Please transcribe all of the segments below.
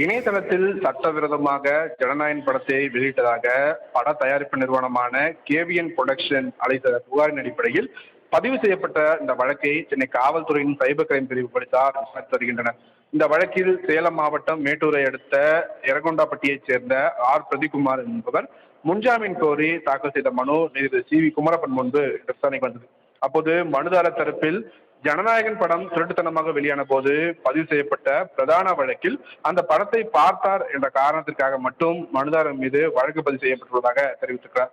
இணையதளத்தில் சட்டவிரோதமாக ஜனநாயகன் படத்தை வெளியிட்டதாக பட தயாரிப்பு நிறுவனமான கேவிஎன் புரொடக்ஷன் அளித்த புகாரின் அடிப்படையில் பதிவு செய்யப்பட்ட இந்த வழக்கை சென்னை காவல்துறையின் சைபர் கிரைம் பிரிவு போலீசார் விசாரித்து வருகின்றனர். இந்த வழக்கில் சேலம் மாவட்டம் மேட்டூரை அடுத்த எரகொண்டாப்பட்டியைச் சேர்ந்த பிரதீப்குமார் என்பவர் முன்ஜாமீன் கோரி தாக்கல் செய்த மனு நீதிபதி சி குமரப்பன் முன்பு விசாரணைக்கு வந்தது. அப்போது மனுதாரர் தரப்பில் ஜனநாயகன் படம் திருட்டுத்தனமாக வெளியான போது பதிவு செய்யப்பட்ட பிரதான வழக்கில் அந்த படத்தை பார்த்தார் என்ற காரணத்திற்காக மட்டும் மனுதாரர் மீது வழக்கு பதிவு செய்யப்பட்டுள்ளதாக தெரிவித்திருக்கிறார்.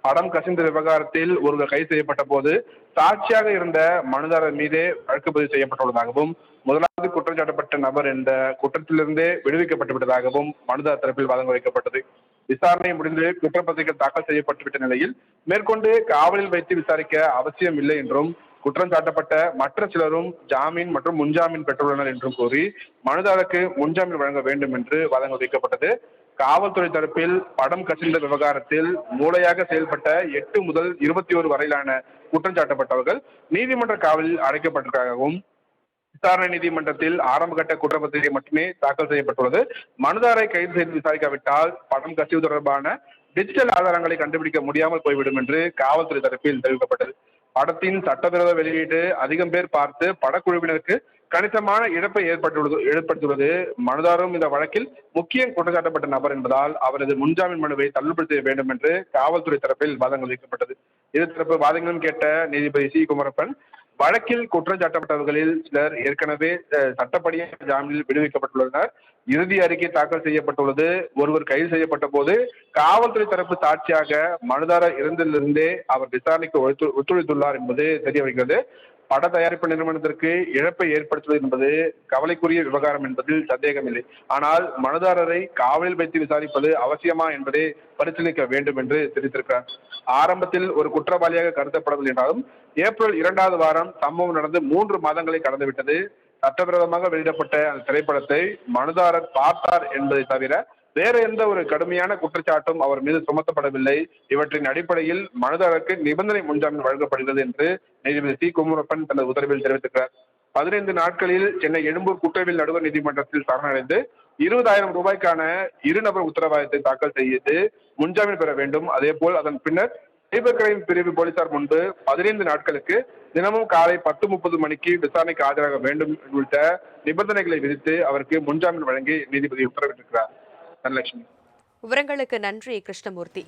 படம் கசிந்த விவகாரத்தில் ஒருவர் கைது செய்யப்பட்ட போது சாட்சியாக இருந்த மனுதாரர் மீதே வழக்கு பதிவு செய்யப்பட்டுள்ளதாகவும் முதலாவது குற்றம் சாட்டப்பட்ட நபர் என்ற குற்றத்திலிருந்தே விடுவிக்கப்பட்டு விட்டதாகவும் மனுதாரர் தரப்பில் வாதம் வைக்கப்பட்டது. விசாரணை முடிந்து குற்றப்பத்திரிகை தாக்கல் செய்யப்பட்டுவிட்ட நிலையில் மேற்கொண்டு காவலில் வைத்து விசாரிக்க அவசியம் இல்லை என்றும் குற்றம் சாட்டப்பட்ட மற்ற சிலரும் ஜாமீன் மற்றும் முன்ஜாமீன் பெற்றுள்ளனர் என்றும் கூறி மனுதாரருக்கு முன்ஜாமீன் வழங்க வேண்டும் என்று வாதங்கள் வைக்கப்பட்டது. காவல்துறை தரப்பில் படம் கசிந்த விவகாரத்தில் மூளையாக செயல்பட்ட 8 முதல் 21 வரையிலான குற்றம் சாட்டப்பட்டவர்கள் நீதிமன்ற காவலில் அடைக்கப்பட்டிருக்காகவும் விசாரணை நீதிமன்றத்தில் ஆரம்பகட்ட குற்றப்பத்திரிகை மட்டுமே தாக்கல் செய்யப்பட்டுள்ளது. மனுதாரை கைது செய்து விசாரிக்காவிட்டால் படம் கசிவு தொடர்பான டிஜிட்டல் ஆதாரங்களை கண்டுபிடிக்க முடியாமல் போய்விடும் என்று காவல்துறை தரப்பில் தெரிவிக்கப்பட்டது. படத்தின் சட்டவிரோத வெளியீடு அதிகம் பேர் பார்த்து படக்குழுவினருக்கு கணிசமான இழப்பை ஏற்படுத்துவது மனுதாரரும் இந்த வழக்கில் முக்கிய குற்றச்சாட்டப்பட்ட நபர் என்பதால் அவரது முன்ஜாமீன் மனுவை தள்ளுபடி செய்ய வேண்டும் என்று காவல்துறை தரப்பில் வாதங்கள் வைக்கப்பட்டது. இரு தரப்பு வாதங்களும் கேட்ட நீதிபதி சி குமரப்பன் வழக்கில் குற்றம் சாட்டப்பட்டவர்களில் சிலர் ஏற்கனவே சட்டப்படியாக ஜாமீனில் விடுவிக்கப்பட்டுள்ளனர். இறுதி அறிக்கை தாக்கல் செய்யப்பட்டுள்ளது. ஒருவர் கைது செய்யப்பட்ட போது காவல்துறை தரப்பு சாட்சியாக மனுதாரர் இருந்ததிலிருந்தே அவர் விசாரணைக்கு ஒத்துழைத்துள்ளார் என்பது தெரிய வருகிறது. பட தயாரிப்பு நிறுவனத்திற்கு இழப்பை ஏற்படுத்துவது என்பது கவலைக்குரிய விவகாரம் என்பதில் சந்தேகமில்லை. ஆனால் மனுதாரரை காவலில் வைத்து விசாரிப்பது அவசியமா என்பதை பரிசீலிக்க வேண்டும் என்று தெரிவித்திருக்கிறார். ஆரம்பத்தில் ஒரு குற்றவாளியாக கருதப்படவில்லை என்றாலும் ஏப்ரல் 2வது வாரம் சம்பவம் நடந்து 3 மாதங்களை கடந்துவிட்டது. சட்டவிரோதமாக வெளியிடப்பட்ட அந்த திரைப்படத்தை மனுதாரர் பார்த்தார் என்பதை தவிர வேற எந்த ஒரு கடுமையான குற்றச்சாட்டும் அவர் மீது சுமத்தப்படவில்லை. இவற்றின் அடிப்படையில் மனுதாரருக்கு நிபந்தனை முன்ஜாமீன் வழங்கப்படுகிறது என்று நீதிபதி சி குமரப்பன் தனது உத்தரவில் தெரிவித்திருக்கிறார். 15 நாட்களில் சென்னை எழும்பூர் குற்றவியல் நடுவர் நீதிமன்றத்தில் சரணடைந்து 20,000 ரூபாய்க்கான இருநபர் உத்தரவாதத்தை தாக்கல் செய்து முன்ஜாமீன் பெற வேண்டும். அதேபோல் அதன் பின்னர் சைபர் கிரைம் பிரிவு போலீசார் முன்பு 15 நாட்களுக்கு தினமும் காலை 10:30 மணிக்கு விசாரணைக்கு ஆஜராக வேண்டும் உள்ளிட்ட நிபந்தனைகளை விதித்து அவருக்கு முன்ஜாமீன் வழங்கி நீதிபதி உத்தரவிட்டிருக்கிறார். தனலட்சுமி. விவரங்களுக்கு நன்றி கிருஷ்ணமூர்த்தி.